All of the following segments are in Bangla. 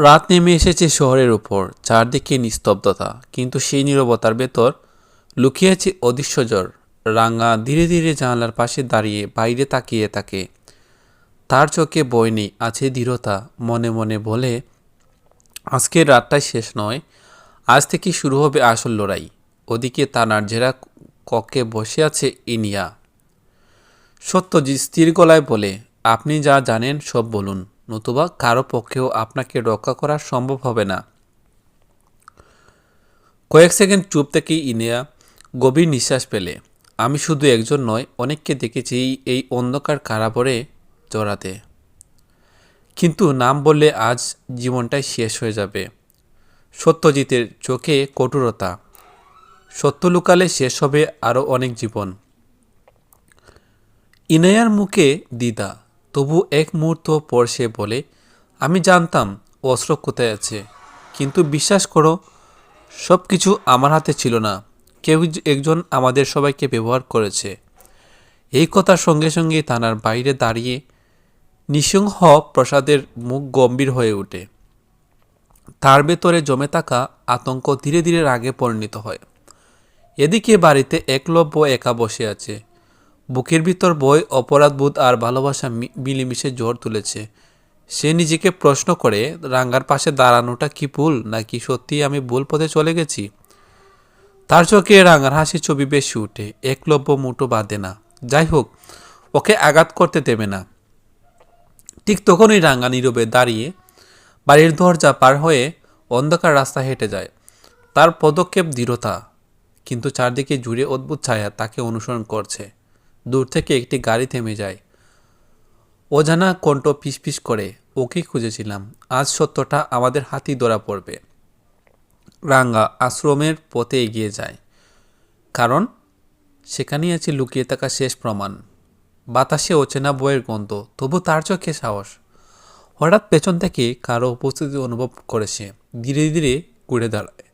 রাত নেমে এসেছে শহরের উপর, চারদিকে নিস্তব্ধতা, কিন্তু সেই নীরবতার ভেতর লুকিয়ে আছে অদৃশ্য জ্বর। রাঙা ধীরে ধীরে জানালার পাশে দাঁড়িয়ে বাইরে তাকিয়ে থাকে। তার চোখে ভয় নেই, আছে দৃঢ়তা। মনে মনে বলে, আজকের রাতটাই শেষ নয়, আজ থেকে শুরু হবে আসল লড়াই। ওদিকে তানার জেরা কক্ষে বসে আছে ইনিয়া। সত্যজিৎ স্থির গলায় বলে, আপনি যা জানেন সব বলুন, নতুবা কারো পক্ষেও আপনাকে রক্ষা করা সম্ভব হবে না। কয়েক সেকেন্ড চুপ থেকে ইনিয়া গভীর নিঃশ্বাস পেলে। আমি শুধু একজন নয়, অনেককে দেখেছি এই অন্ধকার কারাবরে জড়াতে, কিন্তু নাম বললে আজ জীবনটাই শেষ হয়ে যাবে। সত্যজিতের চোখে কঠোরতা। সত্য লুকালে শেষ হবে আরও অনেক জীবন। ইনায়ার মুখে দ্বিধা, তবু এক মুহূর্ত পর সে বলে, আমি জানতাম অস্ত্র কোথায় আছে, কিন্তু বিশ্বাস করো, সব কিছু আমার হাতে ছিল না। কেউ একজন আমাদের সবাইকে ব্যবহার করেছে। এই কথার সঙ্গে সঙ্গে থানার বাইরে দাঁড়িয়ে নৃসিংহ প্রসাদের মুখ গম্ভীর হয়ে ওঠে। তার ভেতরে জমে থাকা আতঙ্ক ধীরে ধীরে রাগে পরিণত হয়। এদিকে বাড়িতে একলব্য একা বসে আছে। বুকের ভিতর ভয়, অপরাধবোধ আর ভালোবাসা মিলেমিশে জ্বর তুলেছে। সে নিজেকে প্রশ্ন করে, রাঙ্গার পাশে দাঁড়ানোটা কি ভুল, নাকি সত্যি আমি ভুল পথে চলে গেছি? তার চোখে রাঙার হাসি ছবি বেশি উঠে। একলব্য মুঠো বাঁধে না, যাই হোক, ওকে আঘাত করতে দেবে না। ঠিক তখনই রাঙা নীরবে দাঁড়িয়ে বাড়ির দরজা পার হয়ে অন্ধকার রাস্তা হেঁটে যায়। তার পদক্ষেপ দৃঢ়তা, কিন্তু চারদিকে জুড়ে অদ্ভুত ছায়া তাকে অনুসরণ করছে। দূর থেকে একটি গাড়ি থেমে যায়। অজানা কণ্ঠ ফিসফিস করে, ওকেই খুঁজেছিলাম, আজ সত্যটা আমাদের হাতেই ধরা পড়বে। রাঙ্গা আশ্রমের পথে এগিয়ে যায়, কারণ সেখানেই আছে লুকিয়ে থাকা শেষ প্রমাণ। বাতাসে অচেনা বইয়ের গন্ধ, তবু তার চোখে সাহস। হঠাৎ পেছন থেকে কারো উপস্থিতি অনুভব করে সে ধীরে ধীরে ঘুরে দাঁড়ায়।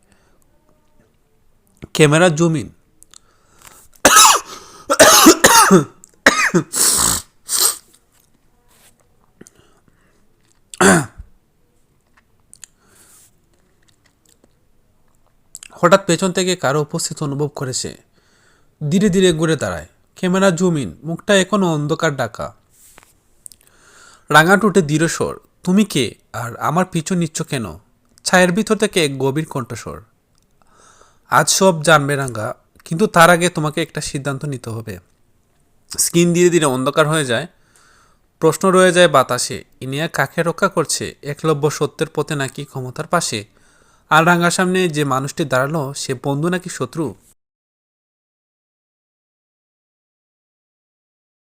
Camera zoom in. হঠাৎ পেছন থেকে কারো উপস্থিতি অনুভব করে সে ধীরে ধীরে ঘুরে দাঁড়ায়। Camera zoom in. মুখটা এখনো অন্ধকার ঢাকা। রাঙা টুটে দৃঢ় স্বর, তুমি কে, আর আমার পিছু নিচ্ছ কেন? ছায়ের ভিতর থেকে এক গভীর কণ্ঠস্বর, আজ সব জানবে রাঙ্গা, কিন্তু তার আগে তোমাকে একটা সিদ্ধান্ত নিতে হবে। স্ক্রিন ধীরে ধীরে অন্ধকার হয়ে যায়। প্রশ্ন রয়ে যায় বাতাসে, ইনিয়া কাকে রক্ষা করছে? একলব্য সত্যের পথে নাকি ক্ষমতার পাশে? আর রাঙ্গার সামনে যে মানুষটি দাঁড়ালো, সে বন্ধু নাকি শত্রু?